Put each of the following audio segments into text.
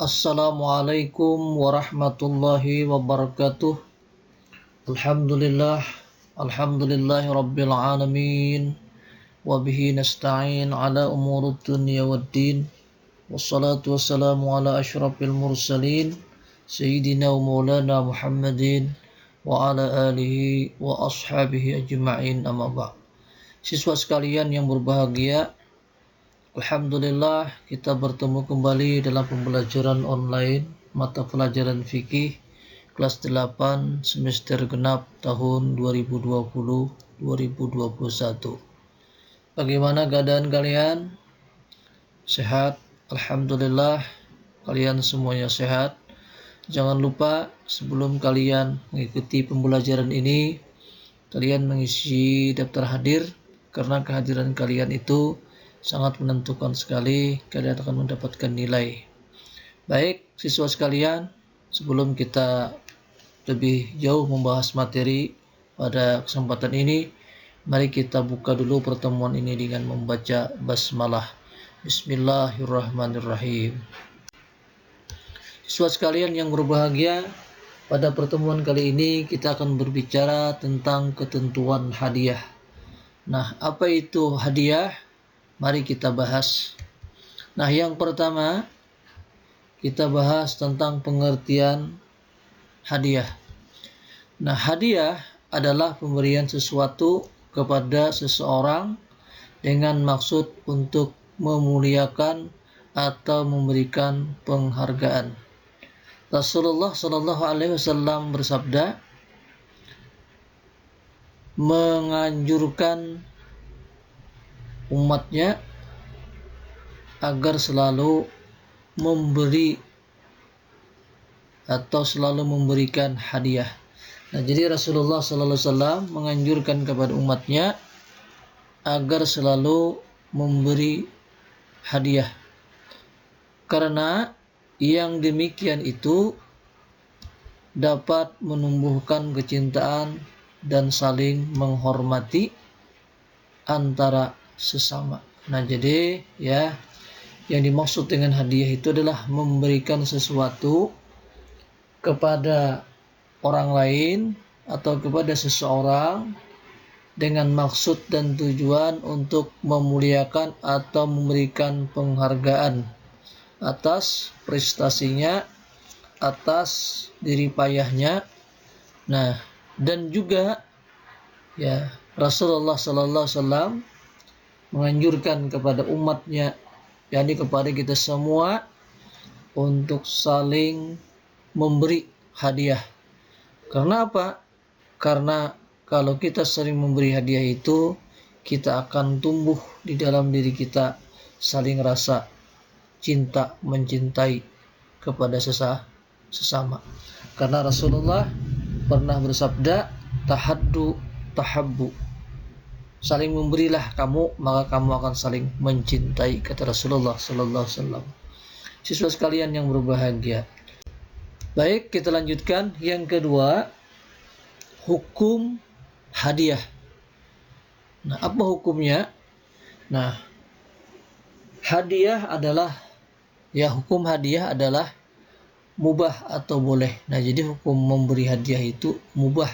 Assalamualaikum warahmatullahi wabarakatuh. Alhamdulillah, alhamdulillahi rabbil alamin. Wabihi nasta'in ala umurud dunya waddin. Wassalatu wassalamu ala ashrafil mursalin Sayyidina wa maulana Muhammadin wa ala alihi wa ashabihi ajma'in, amma ba'd. Siswa sekalian yang berbahagia, alhamdulillah kita bertemu kembali dalam pembelajaran online mata pelajaran fikih kelas 8 semester genap tahun 2020-2021. Bagaimana keadaan kalian? Sehat? Alhamdulillah kalian semuanya sehat. Jangan lupa sebelum kalian mengikuti pembelajaran ini, kalian mengisi daftar hadir, karena kehadiran kalian itu sangat menentukan sekali kalian akan mendapatkan nilai. Baik, siswa sekalian, sebelum kita lebih jauh membahas materi pada kesempatan ini, mari kita buka dulu pertemuan ini dengan membaca basmalah. Bismillahirrahmanirrahim. Siswa sekalian yang berbahagia, pada pertemuan kali ini kita akan berbicara tentang ketentuan hadiah. Nah, apa itu hadiah? Mari kita bahas. Nah, yang pertama kita bahas tentang pengertian hadiah. Nah, hadiah adalah pemberian sesuatu kepada seseorang dengan maksud untuk memuliakan atau memberikan penghargaan. Rasulullah Shallallahu Alaihi Wasallam bersabda, menganjurkan umatnya agar selalu memberi atau selalu memberikan hadiah. Nah, jadi Rasulullah Sallallahu Alaihi Wasallam menganjurkan kepada umatnya agar selalu memberi hadiah, karena yang demikian itu dapat menumbuhkan kecintaan dan saling menghormati antara sesama. Nah, jadi ya, yang dimaksud dengan hadiah itu adalah memberikan sesuatu kepada orang lain atau kepada seseorang dengan maksud dan tujuan untuk memuliakan atau memberikan penghargaan atas prestasinya, atas jerih payahnya. Nah, dan juga ya, Rasulullah Sallallahu Alaihi Wasallam menganjurkan kepada umatnya, yakni kepada kita semua, untuk saling memberi hadiah. Karena apa? Karena kalau kita sering memberi hadiah itu, kita akan tumbuh di dalam diri kita saling rasa cinta, mencintai kepada sesama. Karena Rasulullah pernah bersabda, tahaddu tahabbu. Saling memberilah kamu, maka kamu akan saling mencintai, kata Rasulullah Sallallahu Alaihi Wasallam. Siswa sekalian yang berbahagia, baik, kita lanjutkan. Yang kedua, hukum hadiah. Nah, apa hukumnya? Nah, hadiah adalah, ya, hukum hadiah adalah mubah atau boleh. Nah, jadi hukum memberi hadiah itu mubah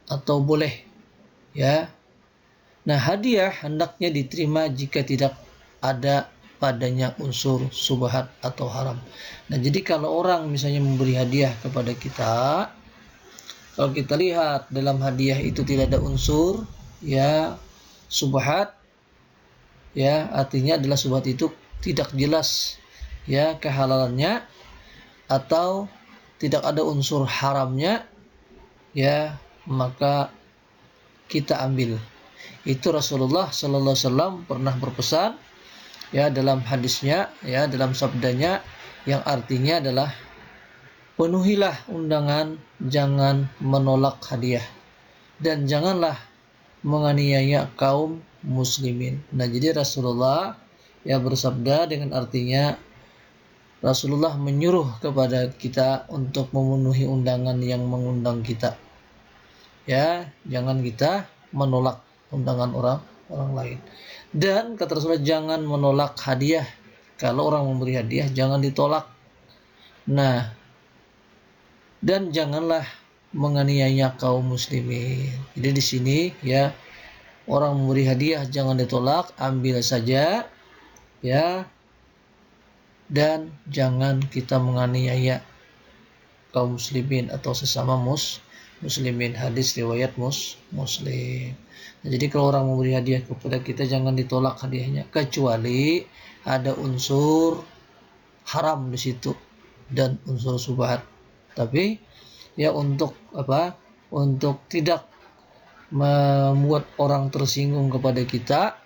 atau boleh, ya. Nah, hadiah hendaknya diterima jika tidak ada padanya unsur subhat atau haram. Nah, jadi kalau orang misalnya memberi hadiah kepada kita, kalau kita lihat dalam hadiah itu tidak ada unsur ya subhat, ya, artinya adalah subhat itu tidak jelas ya kehalalannya, atau tidak ada unsur haramnya, ya, maka kita ambil. Itu Rasulullah Sallallahu Alaihi Wasallam pernah berpesan ya dalam hadisnya, ya, dalam sabdanya, yang artinya adalah penuhilah undangan, jangan menolak hadiah, dan janganlah menganiaya kaum muslimin. Nah, jadi Rasulullah ya bersabda dengan artinya Rasulullah menyuruh kepada kita untuk memenuhi undangan yang mengundang kita. Ya, jangan kita menolak undangan orang lain. Dan kata Rasulullah, jangan menolak hadiah. Kalau orang memberi hadiah, jangan ditolak. Nah, dan janganlah menganiaya kaum muslimin. Jadi di sini ya, orang memberi hadiah jangan ditolak, ambil saja ya, dan jangan kita menganiaya kaum muslimin atau sesama muslimin. Hadis riwayat Muslim. Nah, jadi kalau orang memberi hadiah kepada kita jangan ditolak hadiahnya, kecuali ada unsur haram di situ dan unsur subhat. Tapi ya untuk apa? Untuk tidak membuat orang tersinggung kepada kita,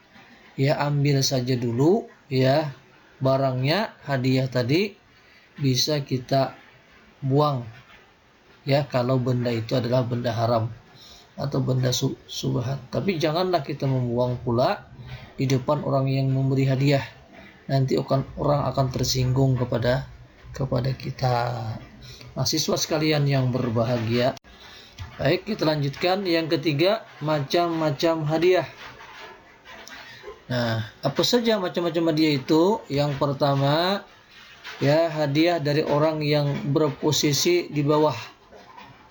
ya ambil saja dulu ya barangnya, hadiah tadi bisa kita buang ya kalau benda itu adalah benda haram atau benda subhat. Tapi janganlah kita membuang pula di depan orang yang memberi hadiah. Nanti orang akan tersinggung kepada kita. Nah, siswa sekalian yang berbahagia, baik kita lanjutkan yang ketiga, macam-macam hadiah. Nah, apa saja macam-macam hadiah itu? Yang pertama, ya hadiah dari orang yang berposisi di bawah.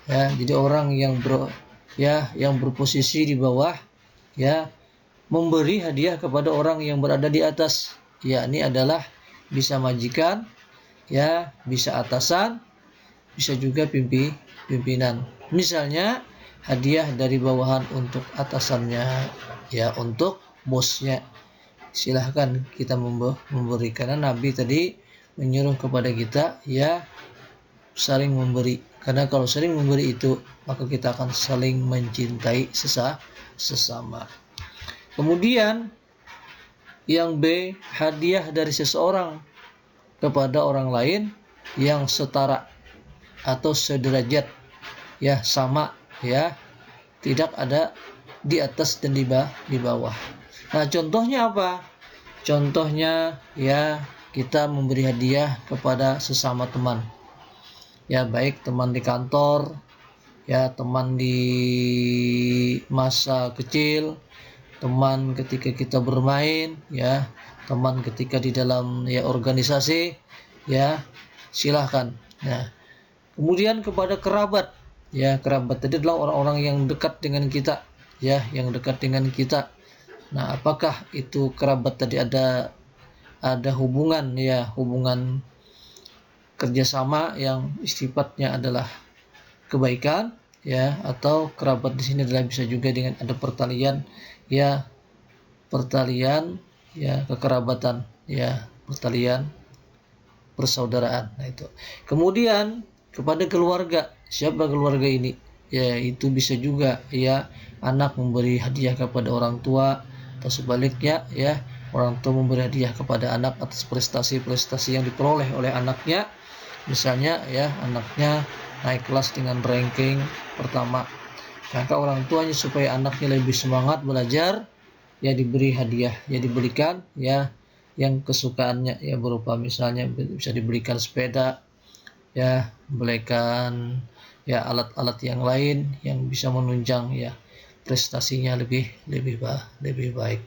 Ya, jadi orang yang yang berposisi di bawah ya memberi hadiah kepada orang yang berada di atas. Ya, ini adalah bisa majikan, ya, bisa atasan, bisa juga pimpinan. Misalnya hadiah dari bawahan untuk atasannya, ya untuk bosnya. Silahkan kita memberi, karena Nabi tadi menyuruh kepada kita ya saling memberi. Karena kalau saling memberi itu, maka kita akan saling mencintai sesama. Kemudian yang B, hadiah dari seseorang kepada orang lain yang setara atau sederajat, ya sama, ya tidak ada di atas dan di bawah. Nah, contohnya apa? Contohnya ya kita memberi hadiah kepada sesama teman. Ya, baik teman di kantor, ya teman di masa kecil, teman ketika kita bermain, ya teman ketika di dalam ya organisasi, ya silahkan. Nah, kemudian kepada kerabat, ya kerabat tadi adalah orang-orang yang dekat dengan kita, ya yang dekat dengan kita. Nah, apakah itu kerabat tadi ada hubungan, ya hubungan kerjasama yang sifatnya adalah kebaikan, ya atau kerabat di sini adalah bisa juga dengan ada pertalian ya kekerabatan, ya pertalian persaudaraan. Nah, itu. Kemudian kepada keluarga, siapa keluarga ini? Ya itu bisa juga ya anak memberi hadiah kepada orang tua, atau sebaliknya ya orang tua memberi hadiah kepada anak atas prestasi-prestasi yang diperoleh oleh anaknya. Misalnya ya anaknya naik kelas dengan ranking pertama, maka orang tuanya supaya anaknya lebih semangat belajar, ya diberi hadiah, ya diberikan ya yang kesukaannya, ya berupa misalnya bisa diberikan sepeda, ya belikan ya alat-alat yang lain yang bisa menunjang ya prestasinya lebih baik.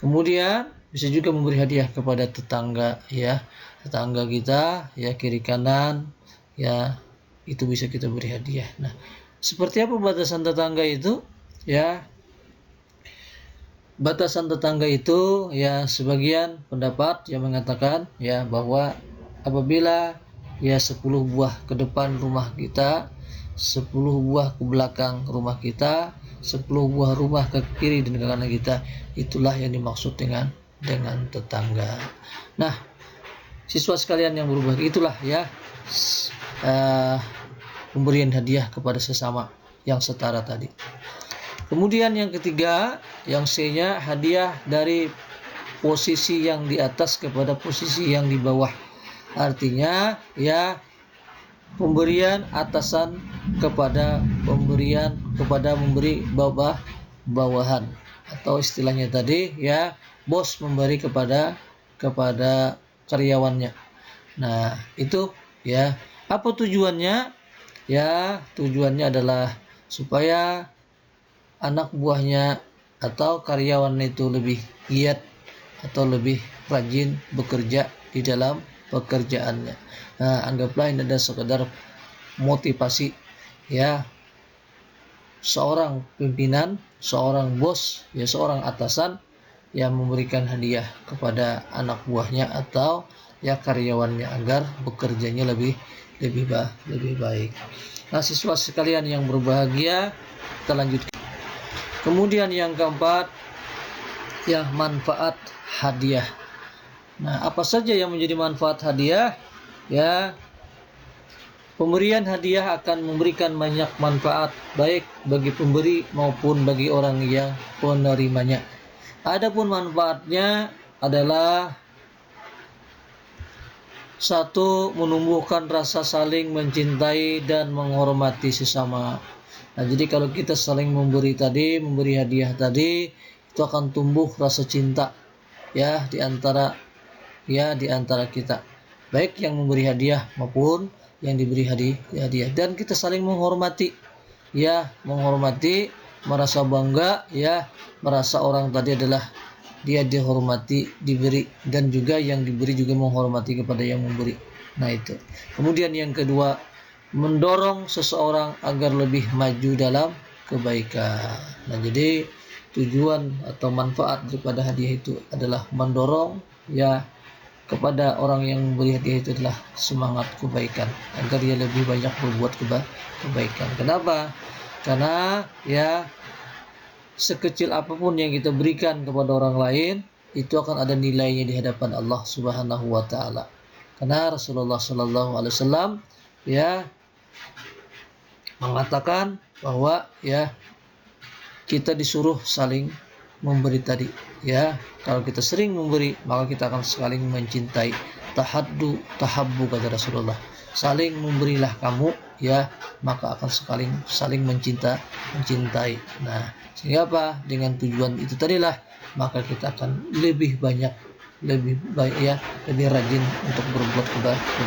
Kemudian bisa juga memberi hadiah kepada tetangga, ya tetangga kita, ya kiri kanan, ya itu bisa kita beri hadiah. Nah, seperti apa batasan tetangga itu? Ya, batasan tetangga itu ya sebagian pendapat yang mengatakan ya bahwa apabila ya 10 buah ke depan rumah kita, 10 buah ke belakang rumah kita, 10 buah rumah ke kiri dan ke kanan kita, itulah yang dimaksud dengan tetangga. Nah, siswa sekalian yang berbahagia, itulah ya pemberian hadiah kepada sesama yang setara tadi. Kemudian yang ketiga, yang C-nya, hadiah dari posisi yang di atas kepada posisi yang di bawah. Artinya ya pemberian atasan kepada memberi bawahan, atau istilahnya tadi ya bos memberi kepada karyawannya. Nah, itu ya apa tujuannya? Ya tujuannya adalah supaya anak buahnya atau karyawan itu lebih giat atau lebih rajin bekerja di dalam pekerjaannya. Nah, anggaplah ini ada sekedar motivasi ya, seorang pimpinan, seorang bos, ya seorang atasan yang memberikan hadiah kepada anak buahnya atau ya karyawannya agar bekerjanya lebih baik. Nah, siswa sekalian yang berbahagia, kita lanjutkan. Kemudian yang keempat, ya manfaat hadiah. Nah, apa saja yang menjadi manfaat hadiah? Ya, pemberian hadiah akan memberikan banyak manfaat, baik bagi pemberi maupun bagi orang yang penerimanya. Adapun manfaatnya adalah satu, menumbuhkan rasa saling mencintai dan menghormati sesama. Nah, jadi kalau kita saling memberi hadiah tadi, itu akan tumbuh rasa cinta ya di antara kita, baik yang memberi hadiah maupun yang diberi hadiah, dan kita saling menghormati, merasa bangga merasa orang tadi adalah dia dihormati, diberi, dan juga yang diberi juga menghormati kepada yang memberi. Nah, itu. Kemudian yang kedua, mendorong seseorang agar lebih maju dalam kebaikan. Nah, jadi tujuan atau manfaat daripada hadiah itu adalah mendorong kepada orang yang memberi hadiah itu adalah semangat kebaikan agar dia lebih banyak berbuat kebaikan. Kenapa? Karena sekecil apapun yang kita berikan kepada orang lain, itu akan ada nilainya di hadapan Allah Subhanahu wa taala. Karena Rasulullah sallallahu alaihi wasallam mengatakan bahwa kita disuruh saling memberi tadi. Kalau kita sering memberi, maka kita akan saling mencintai. Tahaddu tahabbu, kata Rasulullah. Saling memberilah kamu, maka akan saling mencintai. Nah, sehingga apa? Dengan tujuan itu tadilah, maka kita akan lebih banyak, lebih baik lebih rajin untuk berbuat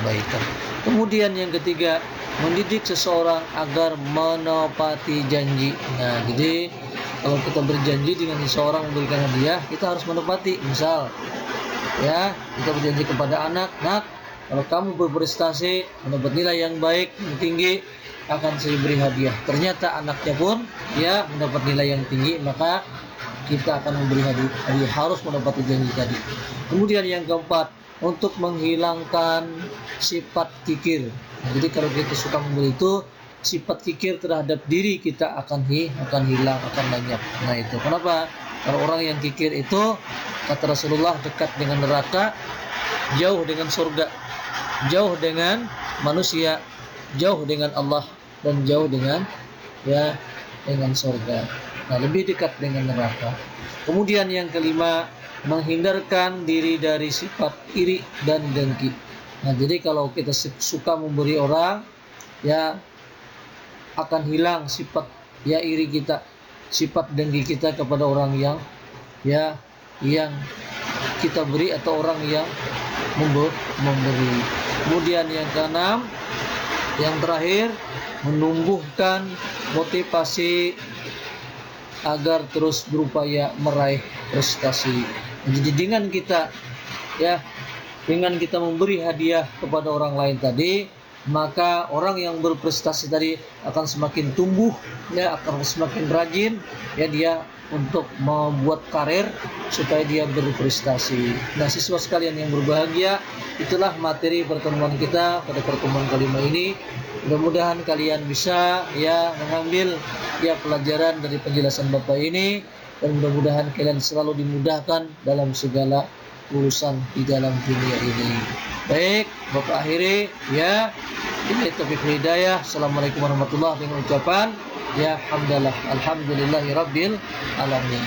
kebaikan. Kemudian yang ketiga, mendidik seseorang agar menepati janji. Nah, jadi kalau kita berjanji dengan seseorang memberikan hadiah, kita harus menepati. Misal kita berjanji kepada anak, kalau kamu berprestasi, mendapat nilai yang baik, yang tinggi, akan saya beri hadiah. Ternyata anaknya pun mendapat nilai yang tinggi, maka kita akan memberi hadiah, harus menepati janji tadi. Kemudian yang keempat, untuk menghilangkan sifat kikir. Nah, jadi kalau kita suka memberi itu, sifat kikir terhadap diri kita akan hilang, akan lenyap. Nah, itu kenapa? Kalau orang yang kikir itu, kata Rasulullah, dekat dengan neraka, jauh dengan surga, jauh dengan manusia, jauh dengan Allah, dan jauh dengan surga. Nah, lebih dekat dengan neraka. Kemudian yang kelima, menghindarkan diri dari sifat iri dan dengki. Nah, jadi kalau kita suka memberi orang, akan hilang sifat iri kita, sifat dengki kita kepada orang yang kita beri atau orang yang memberi. Kemudian yang keenam, yang terakhir, menumbuhkan motivasi agar terus berupaya meraih prestasi. Jadi dengan kita memberi hadiah kepada orang lain tadi, maka orang yang berprestasi tadi akan semakin tumbuh, akan semakin rajin dia untuk membuat karir supaya dia berprestasi. Nah, siswa sekalian yang berbahagia, itulah materi pertemuan kita pada pertemuan kelima ini. Mudah-mudahan kalian bisa mengambil pelajaran dari penjelasan Bapak ini, dan mudah-mudahan kalian selalu dimudahkan dalam segala urusan di dalam dunia ini. Baik, Bapak akhiri ini taufiq hidayah. Assalamualaikum warahmatullahi wabarakatuh. Dengan ucapan alhamdulillahirabbil alamin.